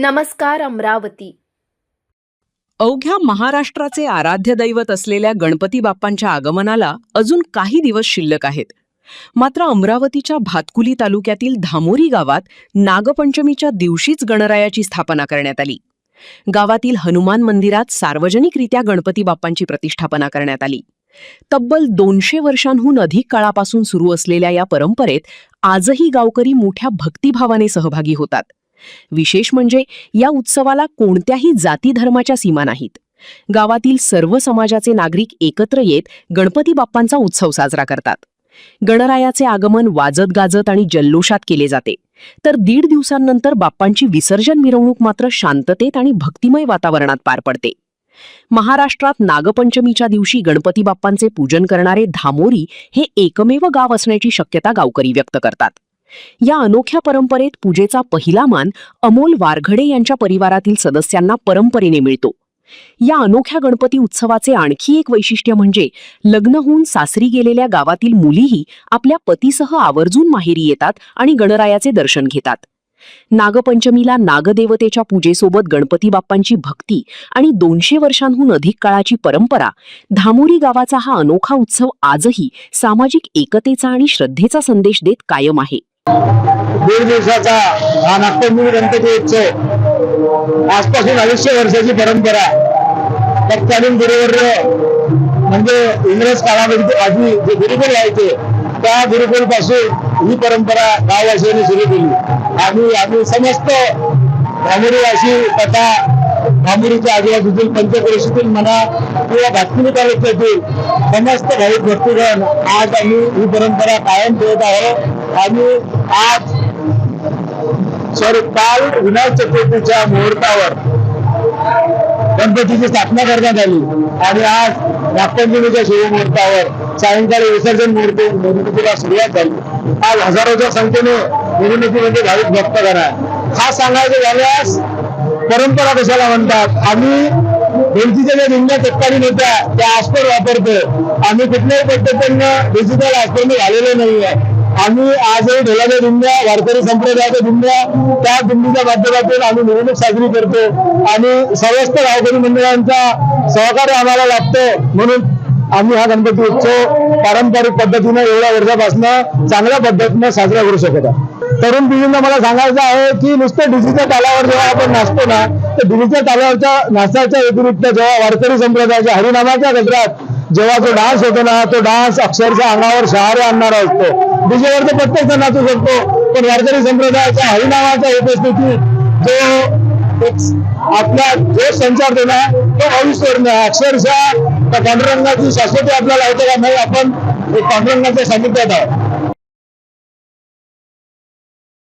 नमस्कार अमरावती. अवघ्या महाराष्ट्राचे आराध्य दैवत असलेल्या गणपती बाप्पांच्या आगमनाला अजून काही दिवस शिल्लक आहेत. मात्र अमरावतीच्या भातकुली तालुक्यातील धामोरी गावात नागपंचमीच्या दिवशीच गणरायाची स्थापना करण्यात आली. गावातील हनुमान मंदिरात सार्वजनिकरित्या गणपती बाप्पांची प्रतिष्ठापना करण्यात आली. तब्बल 200 वर्षांहून अधिक काळापासून सुरू असलेल्या या परंपरेत आजही गावकरी मोठ्या भक्तिभावाने सहभागी होतात. विशेष म्हणजे या उत्सवाला कोणत्याही जाती धर्माच्या सीमा नाहीत. गावातील सर्व समाजाचे नागरिक एकत्र येत गणपती बाप्पांचा उत्सव साजरा करतात. गणरायाचे आगमन वाजत गाजत आणि जल्लोषात केले जाते, तर 1.5 दिवसांनंतर बाप्पांची विसर्जन मिरवणूक मात्र शांततेत आणि भक्तिमय वातावरणात पार पडते. महाराष्ट्रात नागपंचमीच्या दिवशी गणपती बाप्पांचे पूजन करणारे धामोरी हे एकमेव गाव असण्याची शक्यता गावकरी व्यक्त करतात. या अनोख्या परंपरेत पूजेचा पहिला मान अमोल वारघडे यांच्या परिवारातील सदस्यांना परंपरेने मिळतो. या अनोख्या गणपती उत्सवाचे आणखी एक वैशिष्ट्य म्हणजे लग्न होऊन सासरी गेलेल्या गावातील मुलीही आपल्या पतीसह आवर्जून माहेरी येतात आणि गणरायाचे दर्शन घेतात. नागपंचमीला नागदेवतेच्या पूजेसोबत गणपती बाप्पांची भक्ती आणि 200 वर्षांहून अधिक काळाची परंपरा, धामोरी गावाचा हा अनोखा उत्सव आजही सामाजिक एकतेचा आणि श्रद्धेचा संदेश देत कायम आहे. 1.5 दिवसाचा हा नागपंचमी गणपती उत्सव आजपासून 250 वर्षाची परंपरा. तत्कालीन गुरुवर्य म्हणजे इंग्रज काळामध्ये आधी जे गुरुकुल व्हायचे त्या गुरुकुल पासून ही परंपरा गाववासियांनी सुरू केली. आम्ही समस्त धामोरीवासी तथा धामोरीच्या आजूबाजूतील पंचक्रोशीतील म्हणा किंवा भातकुली तालुक्यातील समस्त भाविक भक्तगण आज आम्ही ही परंपरा कायम ठेवत आहोत. आणि आज काल विनायक चतुर्थीच्या मुहूर्तावर गणपतीची स्थापना करण्यात आली आणि आज नागपंचमीच्या शुभमुहूर्तावर सायंकाळी विसर्जन मिरवणुकीला सुरुवात झाली. आज हजारोच्या संख्येने मिरवणुकीमध्ये भाविक भक्तगण आहे. हा सांगायचं झाल्यास परंपरा कशाला म्हणतात, आम्ही ढोलकीच्या ज्या दिंड्या तत्कालीन होत्या त्या आस्पर वापरतो. आम्ही कुठल्याही पद्धतीनं डिजिटल आस्परने झालेलो नाहीये. आम्ही आजही ढोलाच्या दिंड्या, वारकरी संप्रदायाच्या दिंड्या, त्या दिंडीच्या माध्यमातून आम्ही मिरवणूक साजरी करतो आणि सर्वस्त गावकरी मंडळांचा सहकार्य आम्हाला लागतो. म्हणून आम्ही हा गणपती उत्सव पारंपरिक पद्धतीने एवढ्या वर्षापासून चांगल्या पद्धतीने साजरा करू शकत आहोत. तरुण पिढींना मला सांगायचं आहे की नुसतं डीजेच्या तालावर जेव्हा आपण नाचतो ना, तर डीजेच्या तालावरच्या नाचाच्या व्यतिरिक्त जेव्हा वारकरी संप्रदायाच्या हरिनामाच्या गजरात जेव्हा तो डान्स होतो ना, तो डान्स अक्षरशः अंगावर शहारे आणणारा असतो. डीजेवर तर प्रत्येक जण नाचू शकतो, पण वारकरी संप्रदायाच्या हरिनामाच्या उपस्थिती जो आपला जो संचार देणं आहे तो अविस्मरणीय आहे. अक्षरशः त्या पांडुरंगाची शाश्वती आपल्याला होते का नाही, आपण पांडुरंगाच्या सानिध्यात आहोत.